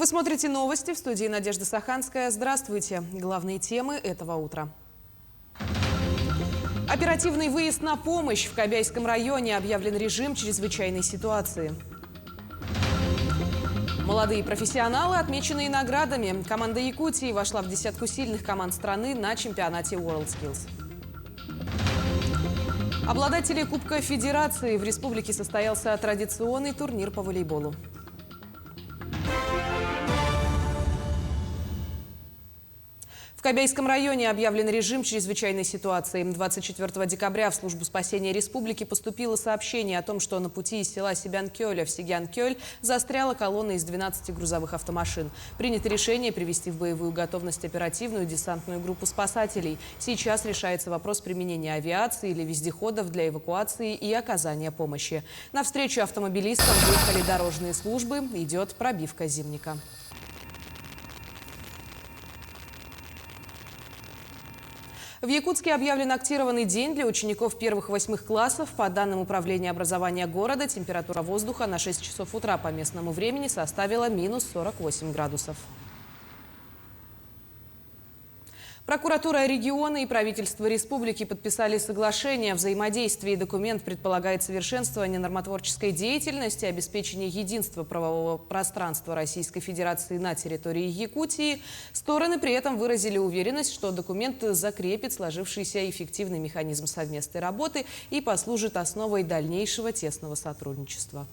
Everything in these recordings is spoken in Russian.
Вы смотрите новости, в студии Надежда Саханская. Здравствуйте. Главные темы этого утра. Оперативный выезд на помощь. В Кобяйском районе объявлен режим чрезвычайной ситуации. Молодые профессионалы, отмеченные наградами. Команда Якутии вошла в десятку сильных команд страны на чемпионате WorldSkills. Обладатели Кубка Федерации. В республике состоялся традиционный турнир по волейболу. В Кобяйском районе объявлен режим чрезвычайной ситуации. 24 декабря в службу спасения республики поступило сообщение о том, что на пути из села Сибянкёля в Сигянкёль застряла колонна из 12 грузовых автомашин. Принято решение привести в боевую готовность оперативную десантную группу спасателей. Сейчас решается вопрос применения авиации или вездеходов для эвакуации и оказания помощи. Навстречу автомобилистам выехали дорожные службы. Идет пробивка зимника. В Якутске объявлен актированный день для учеников первых-8 классов. По данным Управления образования города, температура воздуха на 6 часов утра по местному времени составила минус 48 градусов. Прокуратура региона и правительство республики подписали соглашение о взаимодействии. Документ предполагает совершенствование нормотворческой деятельности, обеспечение единства правового пространства Российской Федерации на территории Якутии. Стороны при этом выразили уверенность, что документ закрепит сложившийся эффективный механизм совместной работы и послужит основой дальнейшего тесного сотрудничества.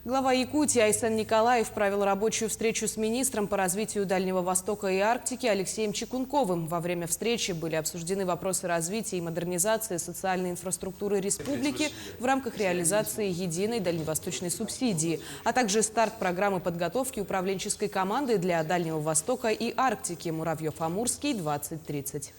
Глава Якутии Айсен Николаев провел рабочую встречу с министром по развитию Дальнего Востока и Арктики Алексеем Чекунковым. Во время встречи были обсуждены вопросы развития и модернизации социальной инфраструктуры республики в рамках реализации единой дальневосточной субсидии, а также старт программы подготовки управленческой команды для Дальнего Востока и Арктики «Муравьев-Амурский-2030».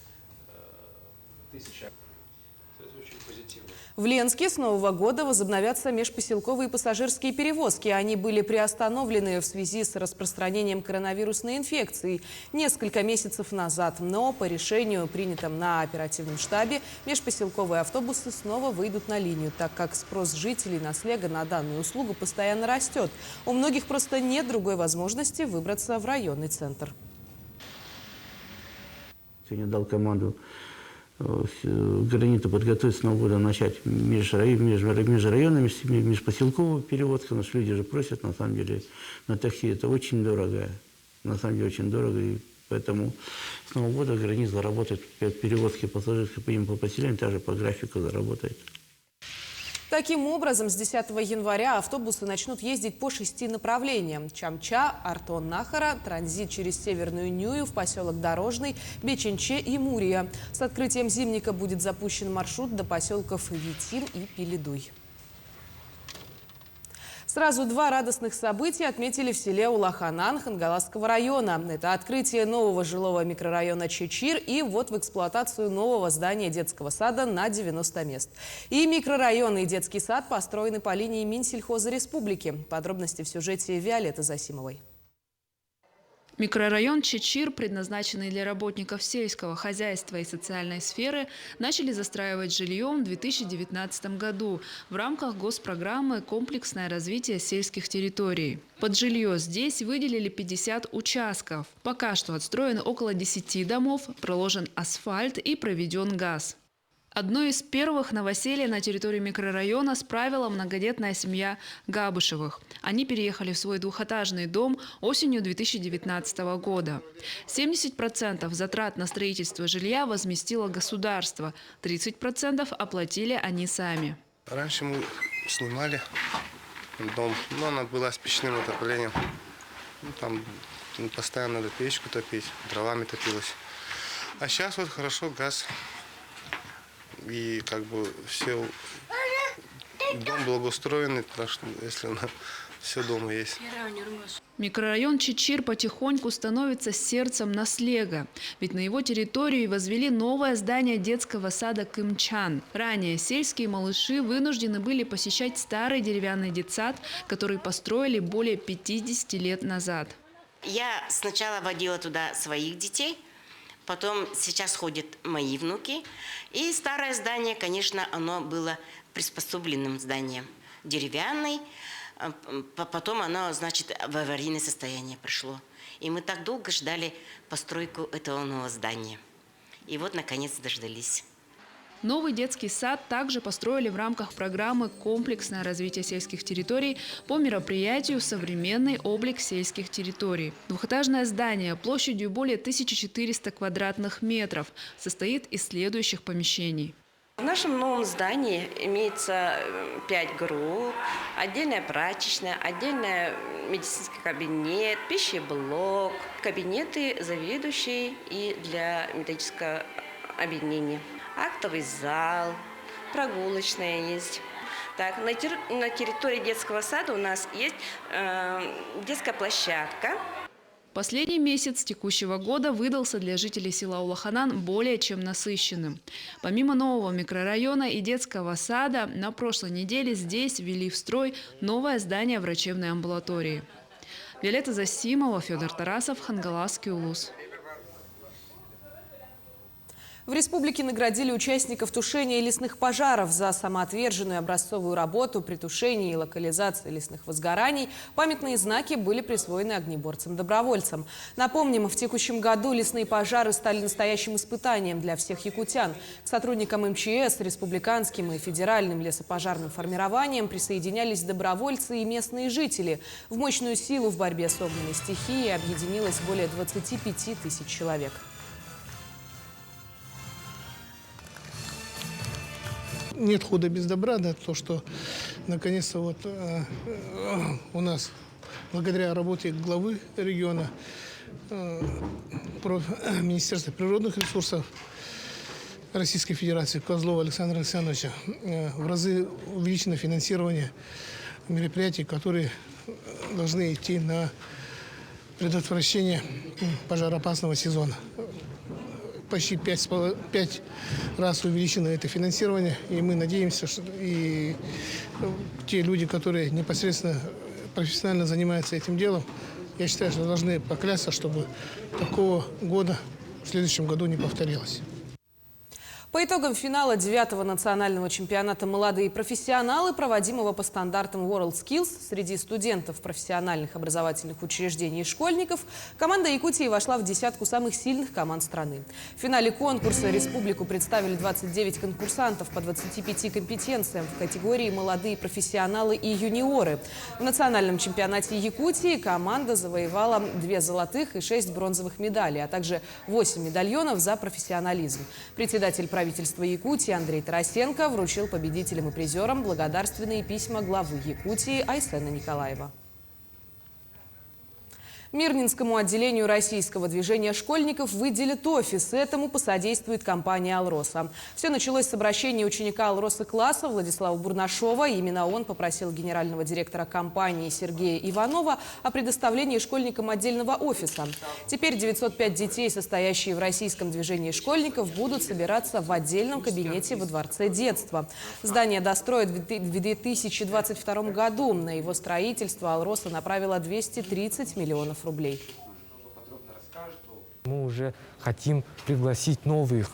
В Ленске с Нового года возобновятся межпоселковые пассажирские перевозки. Они были приостановлены в связи с распространением коронавирусной инфекции несколько месяцев назад. Но по решению, принятому на оперативном штабе, межпоселковые автобусы снова выйдут на линию, так как спрос жителей Наслега на данную услугу постоянно растет. У многих просто нет другой возможности выбраться в районный центр. Сегодня дал команду границу подготовить с Нового года, начать межрайонными, межпоселковую перевозку. Потому что люди же просят, на самом деле, на такси. Это очень дорого. На самом деле, очень дорого. И поэтому с Нового года граница заработает перевозки пассажирской по поселениям, также по графику заработает. Таким образом, с 10 января автобусы начнут ездить по 6 направлениям: Чамча, Артон-Нахара, транзит через Северную Нюю в поселок Дорожный, Беченче и Мурия. С открытием зимника будет запущен маршрут до поселков Витин и Пилидуй. Сразу два радостных события отметили в селе Улаханан Хангаласского района. Это открытие нового жилого микрорайона Чечир и ввод в эксплуатацию нового здания детского сада на 90 мест. И микрорайон, и детский сад построены по линии Минсельхоза Республики. Подробности в сюжете Виолетты Засимовой. Микрорайон Чечир, предназначенный для работников сельского хозяйства и социальной сферы, начали застраивать жильем в 2019 году в рамках госпрограммы «Комплексное развитие сельских территорий». Под жилье здесь выделили 50 участков. Пока что отстроено около 10 домов, проложен асфальт и проведен газ. Одно из первых новоселий на территории микрорайона справила многодетная семья Габышевых. Они переехали в свой двухэтажный дом осенью 2019 года. 70% затрат на строительство жилья возместило государство, 30% оплатили они сами. Раньше мы снимали дом, но она была с печным отоплением. Там постоянно надо печку топить, дровами топилось. А сейчас вот хорошо газ. И как бы все, дом благоустроенный, потому что если все дома есть. Микрорайон Чечир потихоньку становится сердцем Наслега. Ведь на его территории возвели новое здание детского сада Кымчан. Ранее сельские малыши вынуждены были посещать старый деревянный детсад, который построили более 50 лет назад. Я сначала водила туда своих детей. Потом сейчас ходят мои внуки. И старое здание, конечно, оно было приспособленным зданием. Деревянный, Потом оно, значит, в аварийное состояние пришло. И мы так долго ждали постройку этого нового здания. И вот, наконец, дождались. Новый детский сад также построили в рамках программы «Комплексное развитие сельских территорий» по мероприятию «Современный облик сельских территорий». Двухэтажное здание площадью более 1400 квадратных метров состоит из следующих помещений. В нашем новом здании имеется 5 групп, отдельная прачечная, отдельный медицинский кабинет, пищеблок, кабинеты заведующей и для методического объединения. Актовый зал, прогулочная есть. Так, на территории детского сада у нас есть детская площадка. Последний месяц текущего года выдался для жителей села Улаханан более чем насыщенным. Помимо нового микрорайона и детского сада, на прошлой неделе здесь ввели в строй новое здание врачебной амбулатории. Виолетта Засимова, Федор Тарасов, Хангаласский улус. В республике наградили участников тушения лесных пожаров за самоотверженную образцовую работу при тушении и локализации лесных возгораний. Памятные знаки были присвоены огнеборцам-добровольцам. Напомним, в текущем году лесные пожары стали настоящим испытанием для всех якутян. К сотрудникам МЧС, республиканским и федеральным лесопожарным формированиям присоединялись добровольцы и местные жители. В мощную силу в борьбе с огненной стихией объединилось более 25 тысяч человек. Нет худа без добра, да, то, что наконец-то вот у нас, благодаря работе главы региона, Министерства природных ресурсов Российской Федерации Козлова Александра Александровича, в разы увеличено финансирование мероприятий, которые должны идти на предотвращение пожароопасного сезона. Почти 5 раз увеличено это финансирование, и мы надеемся, что и те люди, которые непосредственно профессионально занимаются этим делом, я считаю, что должны поклясться, чтобы такого года в следующем году не повторилось. По итогам финала 9-го национального чемпионата «Молодые профессионалы», проводимого по стандартам WorldSkills среди студентов профессиональных образовательных учреждений и школьников, команда Якутии вошла в десятку самых сильных команд страны. В финале конкурса республику представили 29 конкурсантов по 25 компетенциям в категории «Молодые профессионалы» и «Юниоры». В национальном чемпионате Якутии команда завоевала 2 золотых и 6 бронзовых медалей, а также 8 медальонов за профессионализм. Председатель правительства Якутии Андрей Тарасенко вручил победителям и призерам благодарственные письма главы Якутии Айсена Николаева. Мирнинскому отделению российского движения школьников выделят офис. Этому посодействует компания «Алроса». Все началось с обращения ученика «Алроса-класса» Владислава Бурнашова. Именно он попросил генерального директора компании Сергея Иванова о предоставлении школьникам отдельного офиса. Теперь 905 детей, состоящие в российском движении школьников, будут собираться в отдельном кабинете во Дворце детства. Здание достроят в 2022 году. На его строительство «Алроса» направила 230 миллионов рублей. Мы уже хотим пригласить новых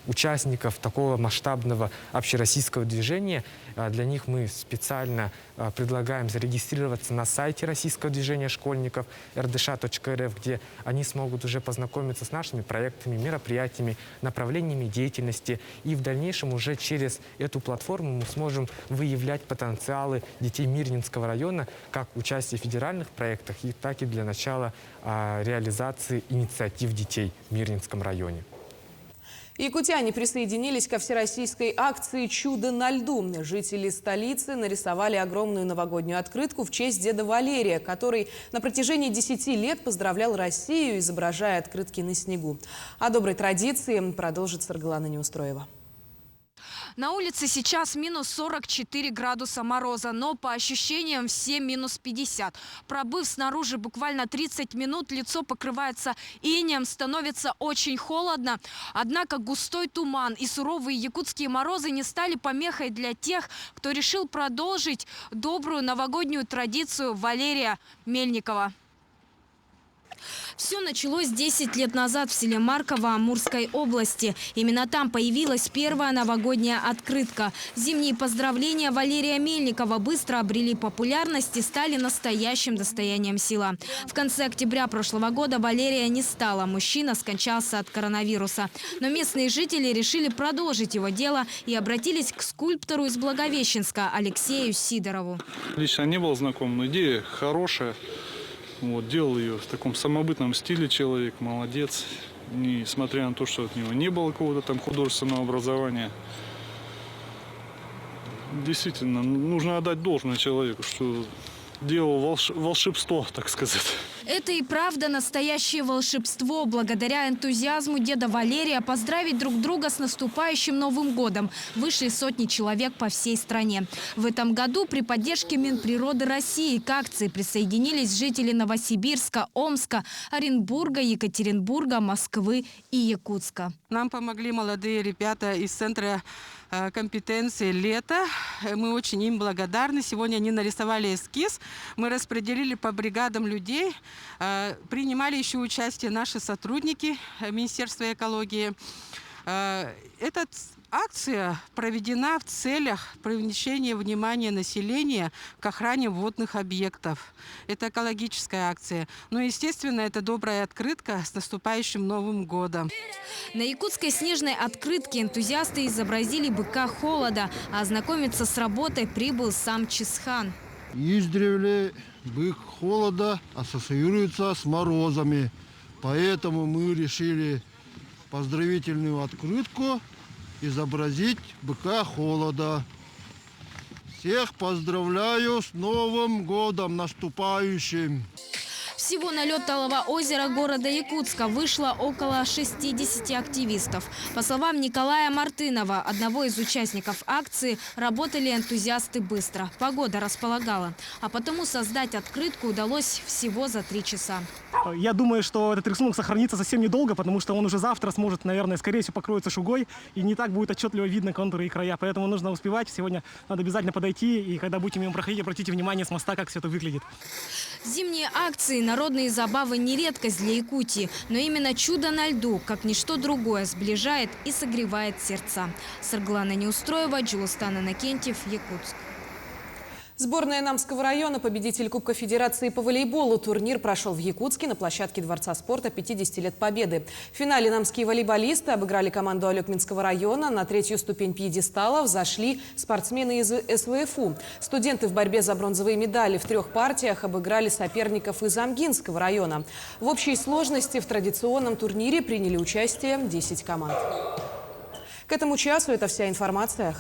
участников такого масштабного общероссийского движения. Для них мы специально предлагаем зарегистрироваться на сайте Российского движения школьников rdsh.rf, где они смогут уже познакомиться с нашими проектами, мероприятиями, направлениями деятельности. И в дальнейшем уже через эту платформу мы сможем выявлять потенциалы детей Мирнинского района как участие в федеральных проектах, так и для начала реализации инициатив детей в Мирнинском районе. Якутяне присоединились ко всероссийской акции «Чудо на льду». Жители столицы нарисовали огромную новогоднюю открытку в честь деда Валерия, который на протяжении 10 лет поздравлял Россию, изображая открытки на снегу. О доброй традиции продолжит Саргалана Неустроева. На улице сейчас минус 44 градуса мороза, но по ощущениям все минус 50. Пробыв снаружи буквально 30 минут, лицо покрывается инеем, становится очень холодно. Однако густой туман и суровые якутские морозы не стали помехой для тех, кто решил продолжить добрую новогоднюю традицию Валерия Мельникова. Все началось 10 лет назад в селе Марково Амурской области. Именно там появилась первая новогодняя открытка. Зимние поздравления Валерия Мельникова быстро обрели популярность и стали настоящим достоянием села. В конце октября прошлого года Валерия не стало. Мужчина скончался от коронавируса. Но местные жители решили продолжить его дело и обратились к скульптору из Благовещенска Алексею Сидорову. Лично не был знаком, но идея хорошая. Вот, делал ее в таком самобытном стиле человек, молодец. Несмотря на то, что от него не было какого-то там художественного образования. Действительно, нужно отдать должное человеку, что делал волшебство, так сказать. Это и правда настоящее волшебство. Благодаря энтузиазму деда Валерия поздравить друг друга с наступающим Новым годом вышли сотни человек по всей стране. В этом году при поддержке Минприроды России к акции присоединились жители Новосибирска, Омска, Оренбурга, Екатеринбурга, Москвы и Якутска. Нам помогли молодые ребята из Центра компетенции «Лето». Мы очень им благодарны. Сегодня они нарисовали эскиз. Мы распределили по бригадам людей. Принимали еще участие наши сотрудники Министерства экологии. Эта акция проведена в целях привлечения внимания населения к охране водных объектов. Это экологическая акция. Но, естественно, это добрая открытка с наступающим Новым годом. На якутской снежной открытке энтузиасты изобразили быка холода, а ознакомиться с работой прибыл сам Чисхан. Издревле бык холода ассоциируется с морозами. Поэтому мы решили поздравительную открытку изобразить быка холода. Всех поздравляю с Новым годом наступающим! Всего на лед Талого озера города Якутска вышло около 60 активистов. По словам Николая Мартынова, одного из участников акции, работали энтузиасты быстро. Погода располагала. А потому создать открытку удалось всего за 3 часа. Я думаю, что этот рисунок сохранится совсем недолго, потому что он уже завтра сможет, наверное, скорее всего, покроется шугой, и не так будет отчетливо видно контуры и края. Поэтому нужно успевать. Сегодня надо обязательно подойти, и когда будете мимо проходить, обратите внимание с моста, как все это выглядит. Зимние акции, народные забавы не редкость для Якутии, но именно чудо на льду, как ничто другое, сближает и согревает сердца. Сарглана Неустроева, Джулустан Иннокентьев, Якутск. Сборная Намского района, победитель Кубка Федерации по волейболу. Турнир прошел в Якутске на площадке Дворца спорта 50 лет Победы. В финале намские волейболисты обыграли команду Алекминского района. На 3-ю ступень пьедестала взошли спортсмены из СВФУ. Студенты в борьбе за бронзовые медали в 3 партиях обыграли соперников из Амгинского района. В общей сложности в традиционном турнире приняли участие 10 команд. К этому часу это вся информация.